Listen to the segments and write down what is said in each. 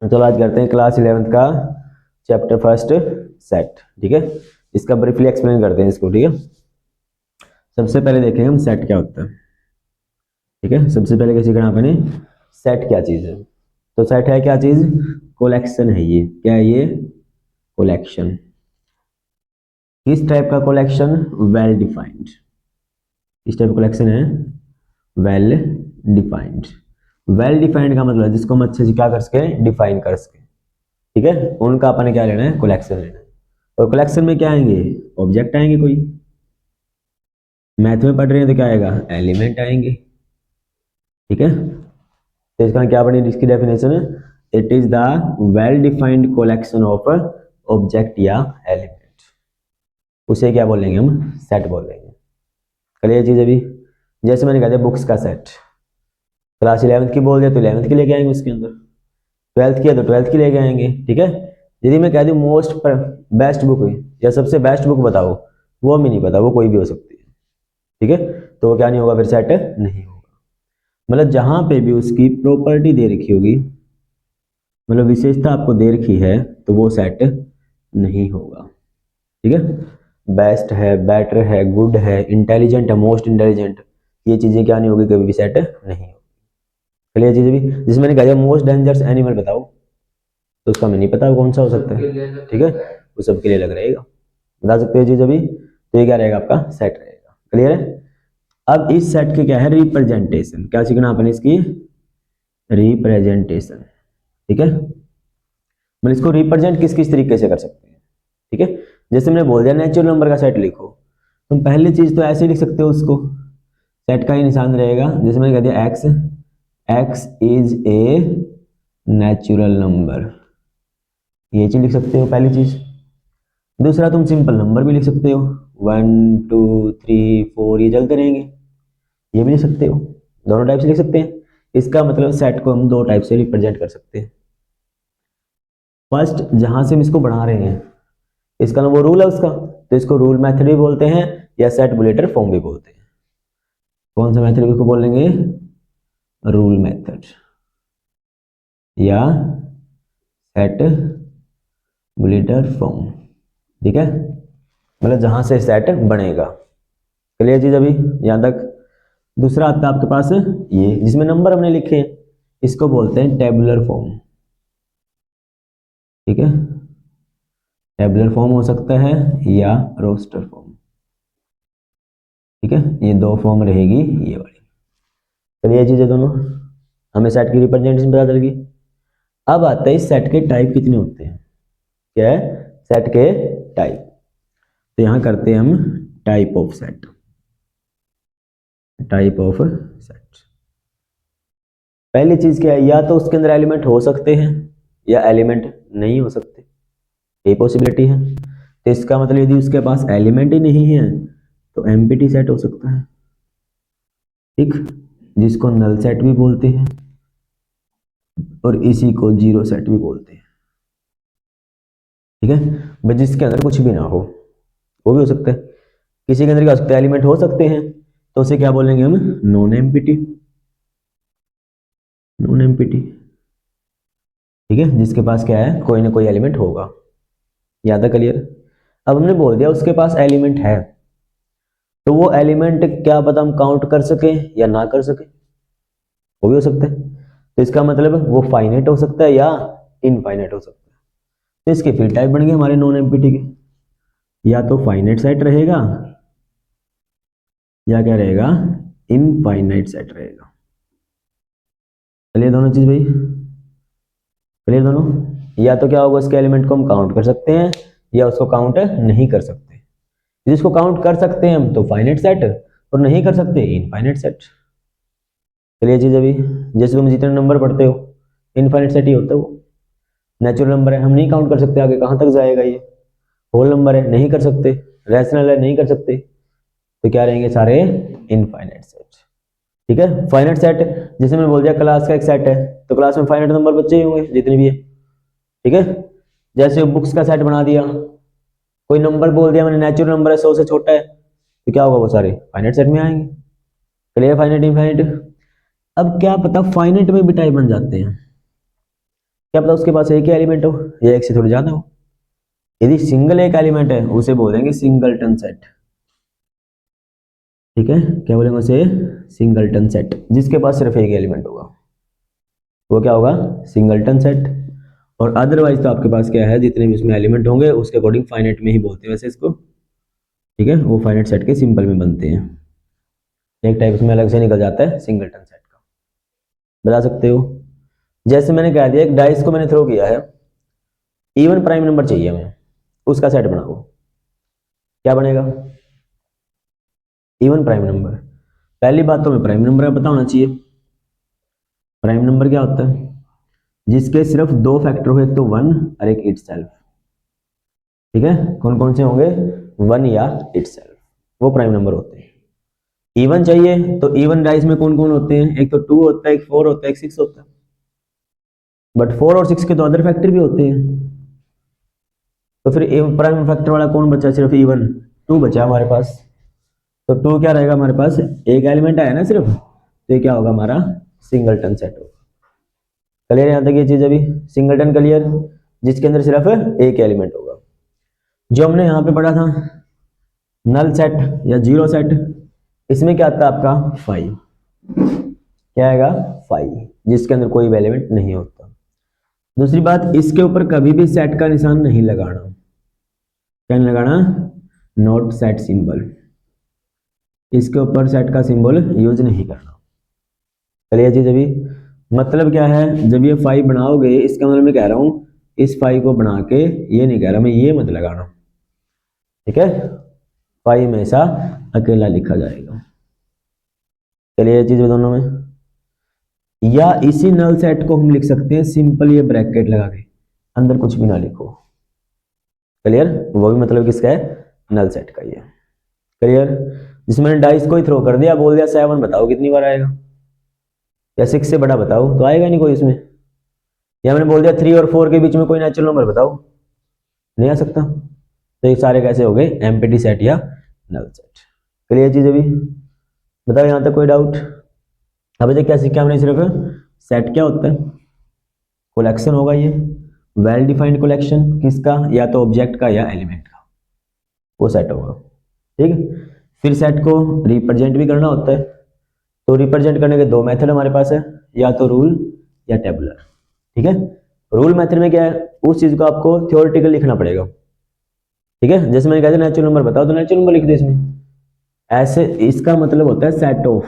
चलो आज करते हैं क्लास 11th का चैप्टर फर्स्ट सेट। ठीक है, इसका ब्रीफली एक्सप्लेन करते हैं इसको। ठीक है, सबसे पहले देखेंगे हम सेट क्या होता है। ठीक है, सबसे पहले क्या सीखना आपने, सेट क्या चीज़ है। तो सेट है क्या चीज़, कलेक्शन है। ये क्या है, ये कलेक्शन। किस टाइप का कलेक्शन, वेल डिफाइंड। किस टाइप का कलेक्शन है, वेल डिफाइंड। वेल डिफाइंड का मतलब है जिसको हम अच्छे से क्या कर सके, डिफाइन कर सके। ठीक है, उनका अपन ने क्या लेना है, कलेक्शन लेना है। और कलेक्शन में क्या आएंगे, ऑब्जेक्ट आएंगे। कोई मैथ में पढ़ रहे हैं तो क्या आएगा, एलिमेंट आएंगे। ठीक है, तो इसका क्या बनी इसकी definition, it is the well defined collection of object या एलिमेंट। उसे क्या बोलेंगे हम, सेट बोलेंगे। क्लियर चीज अभी। जैसे मैंने कहा था बुक्स का सेट, क्लास 11th की बोल दिया तो 11th की लेके आएंगे उसके अंदर, 12th की है तो 12th की लेके आएंगे। ठीक है, यदि मैं कह दूं मोस्ट बेस्ट बुक या सबसे बेस्ट बुक बताओ, वो हमें नहीं पता, वो कोई भी हो सकती है। ठीक है, तो वो क्या नहीं होगा, फिर सेट नहीं होगा। मतलब जहां पे भी उसकी प्रॉपर्टी दे रखी होगी, मतलब विशेषता आपको दे रखी है, तो वो सेट नहीं होगा। ठीक है, बेस्ट है, बेटर है, गुड है, इंटेलिजेंट है, मोस्ट इंटेलिजेंट, ये चीजें क्या नहीं होगी, कभी भी सेट नहीं होगी। क्लियर चीज भी। जिसमें मैंने कहा मोस्ट डेंजरस एनिमल बताओ, तो उसका हमें नहीं पता कौन सा हो सकता है। ठीक है, वो सबके लिए अलग रहेगा, बता सकते हो चीज अभी। तो ये क्या रहेगा, आपका सेट रहेगा। क्लियर है। अब इस सेट के क्या है, रिप्रेजेंटेशन। क्या सीखना आपने, इसकी रिप्रेजेंटेशन। ठीक है, मतलब इसको रिप्रेजेंट किस किस तरीके से कर सकते हैं। ठीक है, जैसे मैंने बोल दिया नेचुरल नंबर का सेट लिखो, तुम पहली चीज तो ऐसे लिख सकते हो उसको, सेट का ही निशान रहेगा। जैसे मैंने कह दिया x, x is a natural number, ये चीज लिख सकते हो पहली चीज। दूसरा तुम सिंपल नंबर भी लिख सकते हो, 1 2 3 4, ये चलते रहेंगे, ये भी लिख सकते हो। दोनों टाइप से लिख सकते हैं। इसका मतलब सेट को हम दो टाइप से रिप्रेजेंट कर सकते हैं। फर्स्ट, जहां से हम इसको बढ़ा रहे हैं, इसका वो रूल है उसका, तो इसको रूल मेथड भी बोलते हैं या सेट बुलेटर फॉर्म भी बोलते हैं। कौन सा मेथड इसको बोलेंगे, रूल मेथड या सेट बुलेटर फॉर्म। ठीक है, मतलब जहां से सेट बनेगा। क्लियर चीज अभी यहां तक। दूसरा आता है आपके पास ये, जिसमें नंबर हमने लिखे हैं, इसको बोलते हैं टेबुलर फॉर्म। ठीक है, टेबुलर फॉर्म हो सकता है या रोस्टर फॉर्म। ठीक है, ये दो फॉर्म रहेगी ये वाली। चलिए चीजें दोनों, हमें सेट की रिप्रेजेंटेशन पता चल गई। अब आते हैं सेट के टाइप कितने होते हैं। क्या है, सेट के टाइप। तो यहां करते हैं हम type of set, type of set. पहली चीज क्या है, या तो उसके अंदर एलिमेंट हो सकते हैं या एलिमेंट नहीं हो सकते, ये पॉसिबिलिटी है। तो इसका मतलब यदि उसके पास एलिमेंट ही नहीं है तो एम्प्टी सेट हो सकता है। ठीक, जिसको नल सेट भी बोलते हैं और इसी को जीरो सेट भी बोलते हैं। ठीक है, बस जिसके अंदर कुछ भी ना हो, वो भी हो सकता है। किसी के अंदर क्या हो सकता है, एलिमेंट हो सकते हैं, तो उसे क्या बोलेंगे हम, नॉन एम्प्टी। नॉन एम्प्टी, ठीक है, जिसके पास क्या है, कोई ना कोई एलिमेंट होगा। याद है, क्लियर। अब हमने बोल दिया उसके पास एलिमेंट है, तो वो एलिमेंट क्या पता हम काउंट कर सके या ना कर सके, वो भी हो सकता है। तो इसका मतलब वो फाइनाइट हो सकता है या इनफाइनाइट हो सकता है। तो इसके फिर टाइप बन गए हमारे नॉन एम्प्टी के, या तो फाइनाइट सेट रहेगा या क्या रहेगा, इनफाइनाइट सेट रहेगा। चलिए दोनों चीज भाई, चलिए दोनों। या तो क्या होगा, उसके एलिमेंट को हम काउंट कर सकते हैं या उसको काउंट नहीं कर सकते। जिसको काउंट कर सकते हैं हम तो फाइनाइट सेट, और नहीं कर सकते इनफाइनाइट सेट। चलिए चीज अभी, जैसे तुम जितने नंबर पढ़ते हो, इनफाइनाइट सेट ही होता है वो। नेचुरल नंबर है, हम नहीं काउंट कर सकते आगे कहाँ तक जाएगा ये। होल नंबर है, नहीं कर सकते। रैशनल है, नहीं कर सकते। तो क्या रहेंगे, सारे इनफाइनाइट सेट। ठीक है, फाइनाइट सेट, जैसे मैंने बोल दिया क्लास का एक सेट है, तो क्लास में फाइनाइट नंबर बच्चे ही होंगे जितने भी है। ठीक है, जैसे बुक्स का सेट बना दिया, कोई नंबर बोल दिया मैंने, नेचुरल नंबर है 100 से छोटा है, तो क्या होगा, वो सारे फाइनाइट सेट में आएंगे। Clear, finite infinite. अब क्या पता फाइनाइट में भी टाइप बन जाते हैं। क्या पता उसके पास एक ही एलिमेंट हो या एक से थोड़ी ज्यादा हो। यदि सिंगल एक एलिमेंट है उसे बोल देंगे सिंगलटन सेट। ठीक है, क्या बोलेंगे उसे? Singleton set. जिसके पास सिर्फ एक एलिमेंट होगा वो क्या होगा? Singleton set. और अदरवाइज तो आपके पास क्या है, जितने भी उसमें एलिमेंट होंगे उसके अकॉर्डिंग फाइनाइट में ही बोलते हैं वैसे इसको। ठीक है, वो फाइनाइट सेट के सिंपल में बनते हैं। एक टाइप इसमें अलग से निकल जाता है सिंगलटन सेट का, बता सकते हो। जैसे मैंने कह दिया एक डाइस को मैंने थ्रो किया है, इवन प्राइम नंबर चाहिए हमें, उसका सेट बनाओ, क्या बनेगा? Even prime number. पहली बात तो हमें प्राइम नंबर का पता होना चाहिए। प्राइम नंबर क्या होता है? जिसके सिर्फ दो फैक्टर हो, एक तो वन और एक इट सेल्फ। ठीक है, कौन कौन से होंगे? वन या इट सेल्फ, वो प्राइम नंबर होते हैं। इवन चाहिए तो इवन डाइस में कौन कौन होते हैं? एक तो टू होता है, एक फोर होता है, एक सिक्स होता है। बट फोर और सिक्स के तो अदर फैक्टर भी होते हैं। तो फिर प्राइम फैक्टर वाला कौन बचा? सिर्फ इवन टू बचा हमारे पास। तो टू क्या रहेगा हमारे पास? एक एलिमेंट आया ना सिर्फ, तो ये क्या होगा हमारा? सिंगलटन सेट होगा। क्लियर यहां तक ये चीज अभी? सिंगलटन क्लियर, जिसके अंदर सिर्फ एक एलिमेंट होगा। जो हमने यहां पे पढ़ा था नल सेट या जीरो सेट, इसमें क्या आता है आपका? फाइव। क्या आएगा? फाइव, जिसके अंदर कोई भी एलिमेंट नहीं होता। दूसरी बात, इसके ऊपर कभी भी सेट का निशान नहीं लगाना। क्या नहीं लगाना? Not set symbol. इसके ऊपर सेट का सिंबल यूज नहीं करना। चलिए चीज अभी मतलब क्या है, जब ये फाइव बनाओगे इसका मतलब मैं कह रहा हूं इस फाइव को बना के, ये नहीं कह रहा मैं, ये मत लगाना। ठीक है, फाइव हमेशा अकेला लिखा जाएगा। चलिए ये चीज दोनों में, या इसी नल सेट को हम लिख सकते हैं सिंपल ये ब्रैकेट लगा के, अंदर कुछ भी ना लिखो। क्लियर? वो भी मतलब किसका है? नल सेट का ही है। क्लियर? जिसमें मैंने डाइस को ही थ्रो कर दिया, बोल दिया सेवन बताओ कितनी बार आएगा, या सिक्स से बड़ा बताओ, तो आएगा नहीं कोई इसमें। या मैंने बोल दिया थ्री और फोर के बीच में कोई नेचुरल नंबर बताओ, नहीं आ सकता। तो ये सारे कैसे हो गए? एम्प्टी सेट या नल सेट। क्लियर चीज अभी? बताओ यहां तक कोई डाउट? अब देखिए क्या सीखा हमने, सिर्फ सेट क्या होता है? कलेक्शन होगा ये, वेल डिफाइंड कलेक्शन, किसका? या तो ऑब्जेक्ट का या एलिमेंट का, वो सेट होगा। ठीक है, फिर सेट को रिप्रेजेंट भी करना होता है। तो रिप्रेजेंट करने के दो मेथड हमारे पास है, या तो रूल या टेबुलर। ठीक है, रूल मेथड में क्या है, उस चीज को आपको थ्योरेटिकल लिखना पड़ेगा। ठीक है, जैसे मैंने कहा था नेचुरल नंबर बताओ, तो नेचुरल नंबर लिख दे इसमें। ऐसे इसका मतलब होता है सेट ऑफ।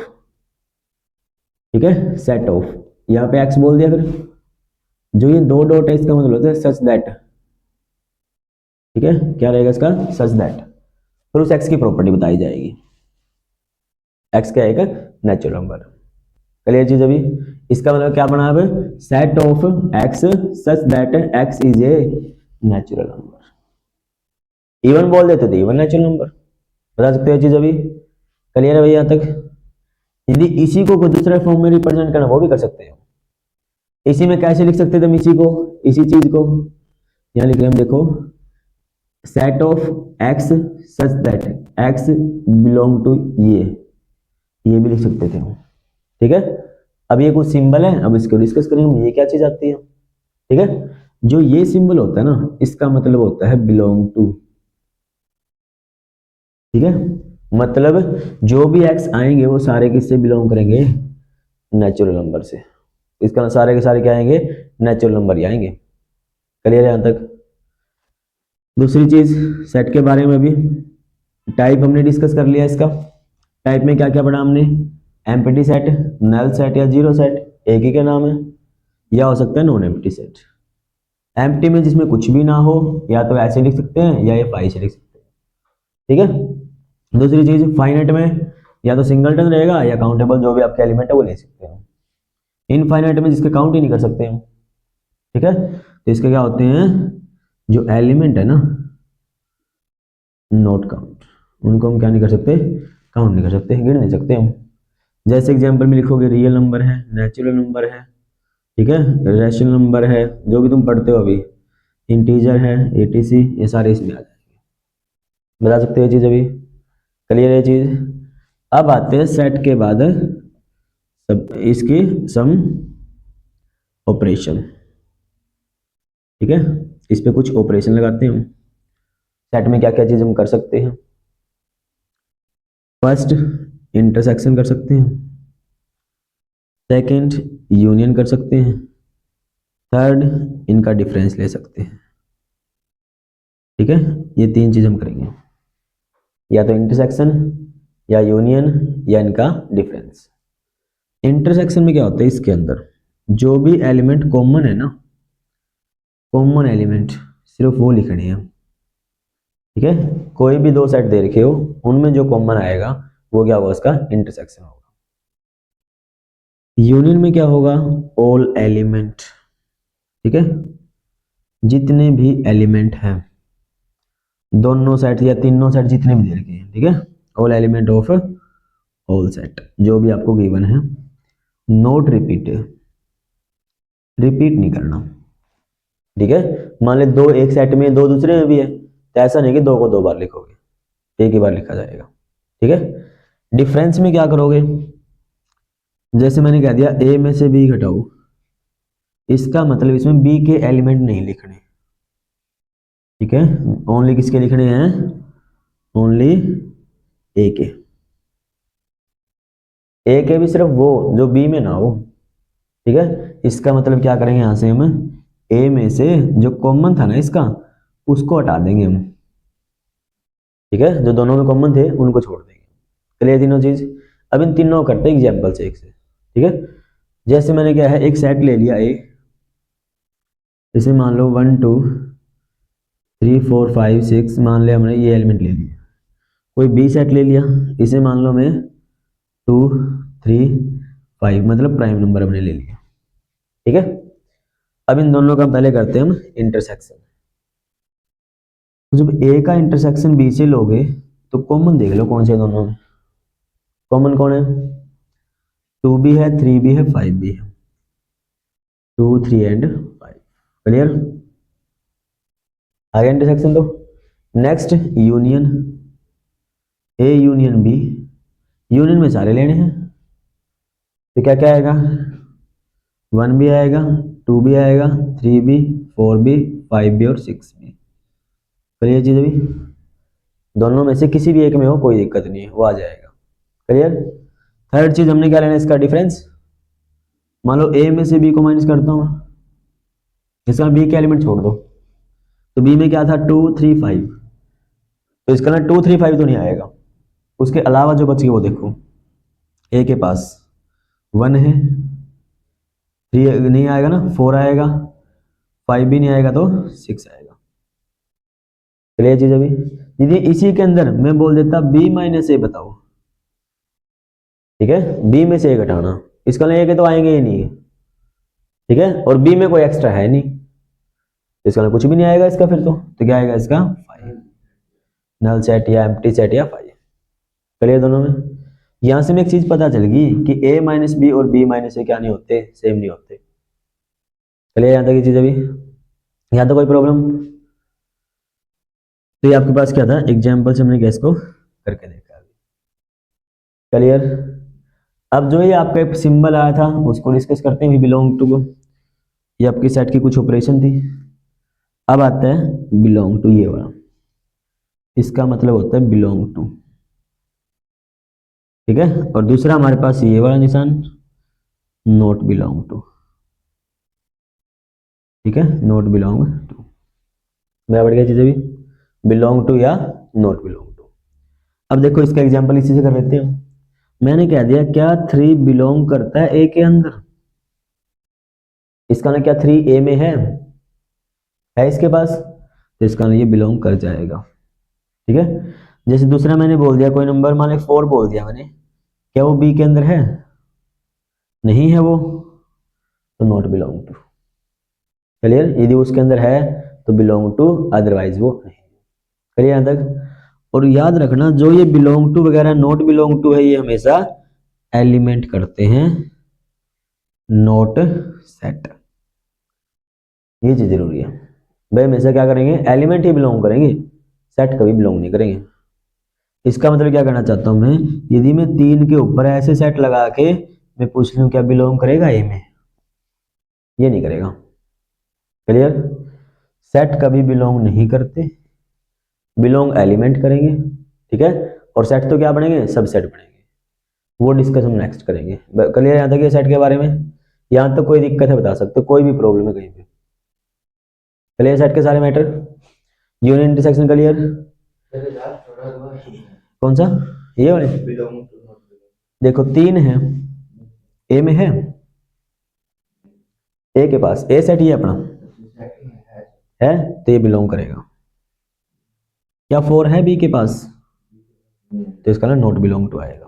ठीक है, सेट ऑफ, यहाँ पे एक्स बोल दिया, फिर जो ये दो डॉट है इसका मतलब होता है सच दैट। ठीक है, क्या रहेगा इसका? Such that. फिर उस एक्स की प्रॉपर्टी बताई जाएगी। एक्स क्या है? एक नेचुरल नंबर। क्लियर चीज अभी? इसका मतलब क्या बना? अब set of X such that x is a natural number. Even बोल देते थे इवन नेचुरल नंबर, बता सकते हो चीज अभी? क्लियर है भैया तक? यदि इसी को दूसरे फॉर्म में रिप्रेजेंट करना वो भी कर सकते हो। इसी में कैसे लिख सकते थे हम इसी को, इसी चीज को यहां लिख रहे हम, देखो set of X such that X belong to ये भी लिख सकते थे हम। ठीक है, अब ये कुछ सिंबल है, अब इसको डिस्कस करेंगे ये क्या चीज आती है। ठीक है, जो ये सिंबल होता है ना, इसका मतलब होता है बिलोंग टू। ठीक है, मतलब जो भी एक्स आएंगे वो सारे किससे बिलोंग करेंगे? नेचुरल नंबर से। इसका सारे के सारे क्या आएंगे? नेचुरल नंबर ही आएंगे। क्लियर है यहां तक? दूसरी चीज सेट के बारे में भी, टाइप हमने डिस्कस कर लिया इसका। टाइप में क्या क्या पढ़ा हमने? एम्प्टी सेट, नल सेट या जीरो सेट, एक ही का नाम है, या हो सकता है नॉन एम्प्टी सेट। एम्प्टी में जिसमें कुछ भी ना हो, या तो ऐसे लिख सकते हैं या ये फाइव से लिख सकते हैं। ठीक है, दूसरी चीज फाइनाइट में या तो सिंगलटन रहेगा या काउंटेबल, जो भी आपके एलिमेंट है वो ले सकते हैं। इनफाइनाइट में जिसके काउंट ही नहीं कर सकते हम। ठीक है, तो इसके क्या होते हैं? जो एलिमेंट है ना, नोट काउंट, उनको हम क्या नहीं कर सकते? काउंट नहीं कर सकते, गिन नहीं सकते हम। जैसे एग्जांपल में लिखोगे रियल नंबर है, नेचुरल नंबर है, ठीक है, रेशनल नंबर है, जो भी तुम पढ़ते हो अभी, इंटीजर है, एटीसी, ये सारे इसमें आ जाएंगे। बता सकते हो ये चीज अभी? क्लियर है ये चीज? अब आते हैं सेट के बाद सब इसकी सम ऑपरेशन। ठीक है, इस पे कुछ ऑपरेशन लगाते हैं हम। सेट में क्या क्या चीज हम कर सकते हैं? फर्स्ट, इंटरसेक्शन कर सकते हैं। सेकंड, यूनियन कर सकते हैं। थर्ड, इनका डिफरेंस ले सकते हैं। ठीक है, ये तीन चीज हम करेंगे, या तो इंटरसेक्शन, या यूनियन, या इनका डिफरेंस। इंटरसेक्शन में क्या होता है, इसके अंदर जो भी एलिमेंट कॉमन है ना, कॉमन एलिमेंट सिर्फ वो लिखने हैं। ठीक है, कोई भी दो सेट दे रखे हो, उनमें जो कॉमन आएगा वो क्या होगा, उसका इंटरसेक्शन होगा। यूनियन में क्या होगा, ऑल एलिमेंट। ठीक है, जितने भी एलिमेंट हैं, दोनों सेट या तीनों सेट जितने भी दे रखे हैं, ठीक है, all element of all set जो भी आपको गिवन है। नोट रिपीट, रिपीट नहीं करना। ठीक है, मान ले दो एक सेट में, दो दूसरे में भी है, तो ऐसा नहीं कि दो को दो बार लिखोगे, एक ही बार लिखा जाएगा। ठीक है, डिफरेंस में क्या करोगे, जैसे मैंने कह दिया ए में से बी घटाओ, इसका मतलब इसमें बी के एलिमेंट नहीं लिखने। ठीक है, ओनली किसके लिखने हैं, ओनली ए के। ए के भी सिर्फ वो जो बी में ना हो। ठीक है, इसका मतलब क्या करेंगे, यहां से हम ए में से जो कॉमन था ना इसका, उसको हटा देंगे हम। ठीक है, जो दोनों में कॉमन थे उनको छोड़ देंगे। क्लियर तीनों चीज। अब इन तीनों करते हैं एग्जाम्पल से एक से। ठीक है, जैसे मैंने क्या है, एक सेट ले लिया ए, जैसे मान लो 1 2 3 4 5 6, मान लिया हमने ये एलिमेंट ले लिया। कोई बी सेट ले लिया, इसे मान लो मैं 2 3 5, मतलब प्राइम नंबर हमने ले लिया। ठीक है, अब इन दोनों का पहले करते हैं हम इंटरसेक्शन। तो जब ए का इंटरसेक्शन बी से लोगे तो कॉमन देख लो कौन से दोनों में, कॉमन कौन है, 2 भी है, 3 भी है, 5 भी है, 2 3 एंड 5। क्लियर, आगे इंटरसेक्शन दो। Next union, A union B, union में सारे लेने हैं, तो क्या क्या आएगा, 1 भी आएगा, 2 भी आएगा, 3 भी, 4 भी, 5 भी और 6 भी। क्लियर चीज, अभी दोनों में से किसी भी एक में हो कोई दिक्कत नहीं है, वो आ जाएगा। क्लियर। थर्ड चीज हमने क्या लेना है, इसका डिफरेंस। मान लो ए में से बी को माइनस करता हूं, इसका बी के एलिमेंट छोड़ दो, तो बी में क्या था 2 3 5, तो इसका ना 2 3 5 तो नहीं आएगा, उसके अलावा जो बच गए वो देखो। ए के पास 1 है, 3 नहीं आएगा ना, 4 आएगा, 5 भी नहीं आएगा, तो 6 आएगा। क्लियर चीज। अभी यदि इसी के अंदर मैं बोल देता बी माइनस ए बताओ, ठीक है, बी में से ए घटाना, इसका ए के तो आएंगे ही नहीं। ठीक है, और बी में कोई एक्स्ट्रा है नहीं, इसका कुछ भी नहीं आएगा इसका, फिर तो क्या आएगा इसका 5, नल सेट या एम्प्टी सेट या 5। क्लियर दोनों में। यहां से में एक चीज पता चल गई कि ए माइनस बी और बी माइनस ए क्या नहीं होते, सेम नहीं होते। चलिए यहां तक ये चीज। अभी यहां तो कोई प्रॉब्लम, तो ये आपके पास क्या था, एग्जाम्पल से हमने गैस को करके देखा। क्लियर। अब जो ये आपका एक सिंबल आया था उसको डिस्कस करते हैं, बिलोंग टू को, ये आपकी सेट की कुछ ऑपरेशन थी। अब आता है बिलोंग टू, ये वाला, इसका मतलब होता है बिलोंग टू। ठीक है, और दूसरा हमारे पास ये वाला निशान, नॉट बिलोंग टू। ठीक है, नॉट बिलोंग टू, मैं बढ़ गया चीजें भी, बिलोंग टू या नॉट बिलोंग टू। अब देखो इसका एग्जांपल इसी से कर लेते हैं। मैंने कह दिया क्या 3 बिलोंग करता है ए के अंदर, इसका ना क्या 3 ए में है इसके पास, तो इसका ना ये बिलोंग कर जाएगा। ठीक है, जैसे दूसरा मैंने बोल दिया कोई नंबर, मान लो 4 बोल दिया मैंने, क्या वो बी के अंदर है, नहीं है वो, तो नॉट बिलोंग टू। क्लियर, यदि उसके अंदर है तो बिलोंग टू, अदरवाइज वो नहीं। क्लियर यहां तक। और याद रखना जो ये बिलोंग टू वगैरह नॉट बिलोंग टू है, ये हमेशा एलिमेंट करते हैं, नॉट सेट। ये चीज जरूरी है भाई, हमेशा क्या करेंगे, एलिमेंट ही बिलोंग करेंगे, सेट कभी बिलोंग नहीं करेंगे। इसका मतलब क्या करना चाहता हूं मैं, यदि मैं 3 के ऊपर ऐसे सेट लगा के मैं पूछ लूं क्या बिलोंग करेगा ए में, ये नहीं करेगा। क्लियर। सेट कभी बिलोंग नहीं करते, बिलोंग एलिमेंट करेंगे, ठीक है। और सेट तो क्या बनेंगे, सब सेट बनेंगे, वो डिस्कस हम नेक्स्ट करेंगे। क्लियर यहाँ तक ये सेट के बारे में? यहाँ तक कोई दिक्कत है बता सकते हो, कोई भी प्रॉब्लम है कहीं पे? क्लियर सेट के सारे मैटर, यूनियन इंटरसेक्शन क्लियर? कौन सा, ये वाले? देखो 3 है, ए में ए के पास ए सेट ये अपना है तो ये बिलोंग करेगा। क्या 4 है बी के पास, तो इसका ना नॉट बिलोंग टू आएगा।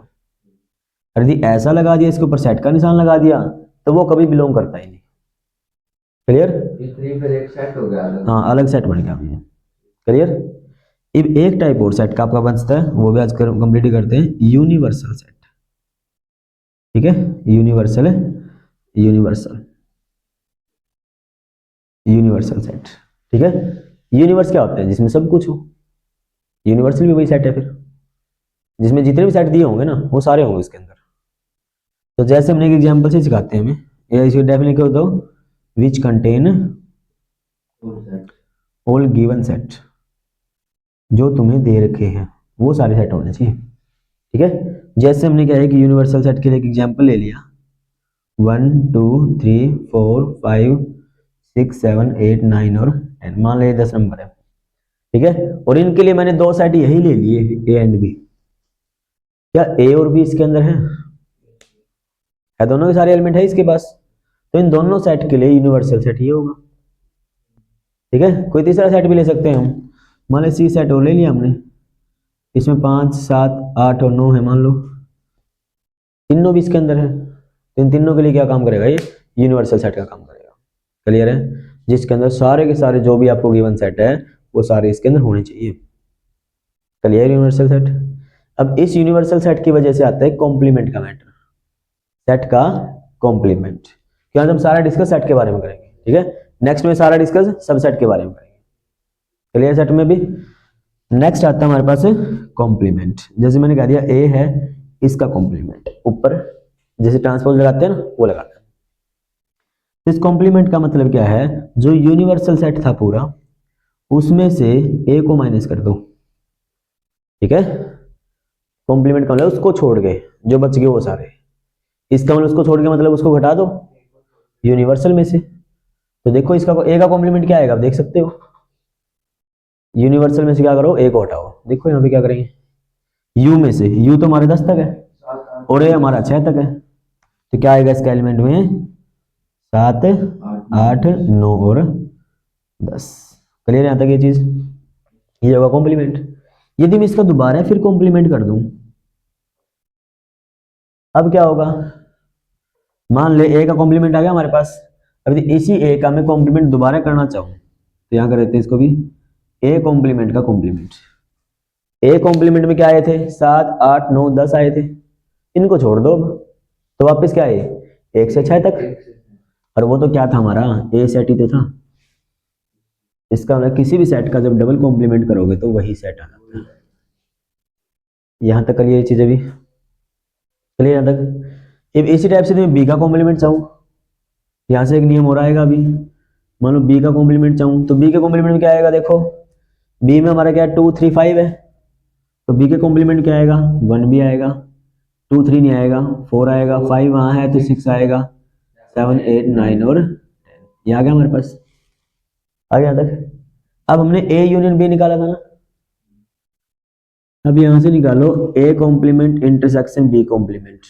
और यदि ऐसा लगा दिया, इसके ऊपर सेट का निशान लगा दिया, तो वो कभी बिलोंग करता ही नहीं। क्लियर? फिर एक सेट हो गया, हाँ अलग सेट बन गया भैया। क्लियर? अब एक टाइप और सेट का आपका बचता है, वो भी आज कंप्लीट करते हैं, यूनिवर्सल सेट। ठीक है, यूनिवर्सल है, यूनिवर्सल यूनिवर्सल सेट। ठीक है, यूनिवर्स क्या होता है, जिसमें सब कुछ हो। यूनिवर्सल भी वही सेट है फिर, जिसमें जितने भी सेट दिए होंगे ना वो सारे होंगे इसके अंदर। तो जैसे हमने एक एग्जांपल से सिखाते हैं हमें, या इसको डेफिनेट कर दो, which contain all given set, जो तुम्हें दे रखे हैं वो सारे सेट होने चाहिए। ठीक है, जैसे हमने क्या है कि यूनिवर्सल सेट के लिए एक एग्जांपल ले लिया, 1 2 3 4 5 6 7 8 9 और 10, मान लीजिए 10 नंबर है। ठीक है, और इनके लिए मैंने 2 सेट यही ले लिए, ए एंड बी। क्या ए और बी इसके अंदर है दोनों के सारे एलिमेंट है इसके पास, तो इन दोनों सेट के लिए यूनिवर्सल सेट ही होगा। ठीक है, कोई तीसरा सेट भी ले सकते हैं हम, मान लो सी सेट और ले लिया हमने, इसमें 5 7 8 और 9 है मान लो, तीनों भी इसके अंदर है, तो इन तीनों के लिए क्या काम करेगा, ये यूनिवर्सल सेट का काम करेगा। क्लियर है? जिसके अंदर सारे के सारे जो भी आपको गिवन सेट है वो सारे इसके अंदर होने चाहिए। क्लियर? Universal set. अब इस यूनिवर्सल सेट की वजह से आता है कॉम्प्लीमेंट का मैटर, सेट का कॉम्प्लीमेंट। क्या हम सारा डिस्कस सेट के बारे में करेंगे, ठीक है, नेक्स्ट में सारा डिस्कस सबसेट के बारे में करेंगे। क्लियर? सेट में भी नेक्स्ट आता है हमारे पास कॉम्प्लीमेंट। जैसे मैंने कह दिया ए है, इसका कॉम्प्लीमेंट ऊपर जैसे ट्रांसपोज लगाते हैं ना वो लगाते हैं। इस कॉम्प्लीमेंट का मतलब क्या है, जो यूनिवर्सल सेट था पूरा उसमें से ए को माइनस कर दो। ठीक है, कॉम्प्लीमेंट का मतलब उसको छोड़ के जो बच गए वो सारे, इसका मतलब उसको छोड़ के मतलब उसको घटा दो यूनिवर्सल में से। तो देखो इसका ए का कॉम्प्लीमेंट क्या आएगा, आप देख सकते हो, यूनिवर्सल में से क्या करो, ए को हटाओ। देखो यहाँ पे क्या करेंगे, यू में से, यू तो हमारे 10 तक है और ए हमारा 6 तक है, तो क्या आएगा इसका एलिमेंट में, 7 8 9 और 10। क्लियर यहाँ तक ये चीज, ये होगा कॉम्प्लीमेंट। यदि मैं इसका दोबारा फिर कॉम्प्लीमेंट कर दूं, अब क्या होगा, मान ले ए का कॉम्प्लीमेंट आ गया हमारे पास, अब इसी ए का मैं कॉम्प्लीमेंट दोबारा करना चाहूं तो यहां कर देते हैं इसको भी, ए कॉम्प्लीमेंट का कॉम्प्लीमेंट। ए कॉम्प्लीमेंट में क्या आए थे, 7 8 9 10 आए थे, इनको छोड़ दो अब, तो वापस क्या आए, 1 से 6 तक। और वो तो क्या था हमारा, ए सेट ही तो था। इसका मतलब किसी भी सेट का जब डबल कॉम्प्लीमेंट करोगे तो वही सेट आ जाता है। यहां तक क्लियर चीजें भी, क्लियर यहां तक। अब इसी टाइप से मैं बी का कॉम्प्लीमेंट चाहूँ, यहाँ से एक नियम हो रहा है अभी, मान लो बी का कॉम्प्लीमेंट चाहूँ तो बी के कॉम्प्लीमेंट में क्या आएगा, देखो बी में हमारा क्या है 2 3 5 है, तो बी के कॉम्प्लीमेंट क्या आएगा, 1 भी आएगा, 2 3 नहीं आएगा, 4 आएगा, 5 वहाँ है तो 6 आएगा, 7 8 9 और 10, ये आ गया हमारे पास, आ गया तक। अब हमने ए यूनियन बी निकाला था ना, अब यहां से निकालो A complement intersection B complement.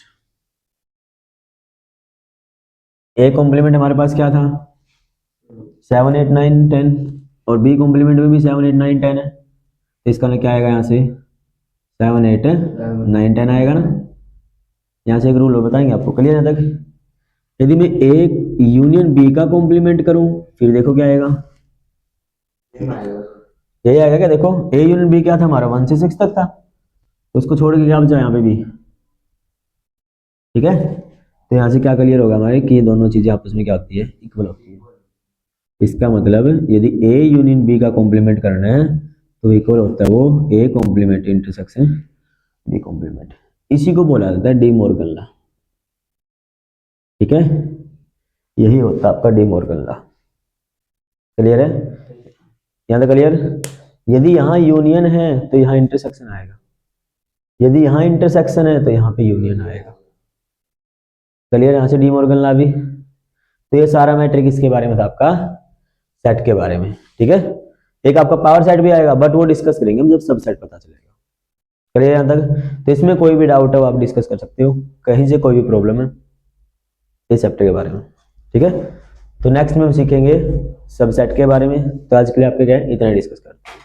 A complement हमारे पास क्या था, 7 8 9 10, और बी कॉम्प्लीमेंट में भी 7 8 9 10 है, तो इसका क्या आएगा, यहाँ से 7 8 9 10 आएगा ना। यहाँ से एक रूल और बताएंगे आपको, क्लियर है तक। यदि मैं ए यूनियन बी का कॉम्प्लीमेंट करूं फिर देखो क्या आएगा, यही आएगा क्या, देखो ए यूनियन बी क्या था हमारा, 1 से 6 तक था, तो उसको छोड़ के क्या बचा यहाँ पे भी। ठीक है, तो यहाँ से क्या क्लियर होगा हमारे कि ये दोनों चीजें आपस में क्या होती है, इक्वल होती है। इसका मतलब यदि ए यूनियन बी का कॉम्प्लीमेंट करना है तो इक्वल होता है वो A complement intersection B complement, इसी को बोला जाता है डी मॉर्गन लॉ। ठीक है, यही होता है आपका डी मॉर्गन लॉ। क्लियर है? यहाँ तक क्लियर। यदि यहाँ यूनियन है तो यहाँ इंटरसेक्शन आएगा, यदि यहाँ इंटरसेक्शन है तो यहाँ पे यूनियन आएगा। क्लियर, यहाँ से डी मॉर्गन लॉ भी। तो ये सारा मैट्रिक इसके बारे में था, आपका सेट के बारे में। ठीक है, एक आपका पावर सेट भी आएगा, बट वो डिस्कस करेंगे हम जब सब सेट पता चलेगा। करिए यहाँ तक। तो इसमें कोई भी डाउट है वो आप डिस्कस कर सकते हो, कहीं से कोई भी प्रॉब्लम है इस चैप्टर के बारे में। ठीक है, तो नेक्स्ट में हम सीखेंगे सबसेट के बारे में। तो आज के लिए आपके क्या है, इतना डिस्कस करते हैं।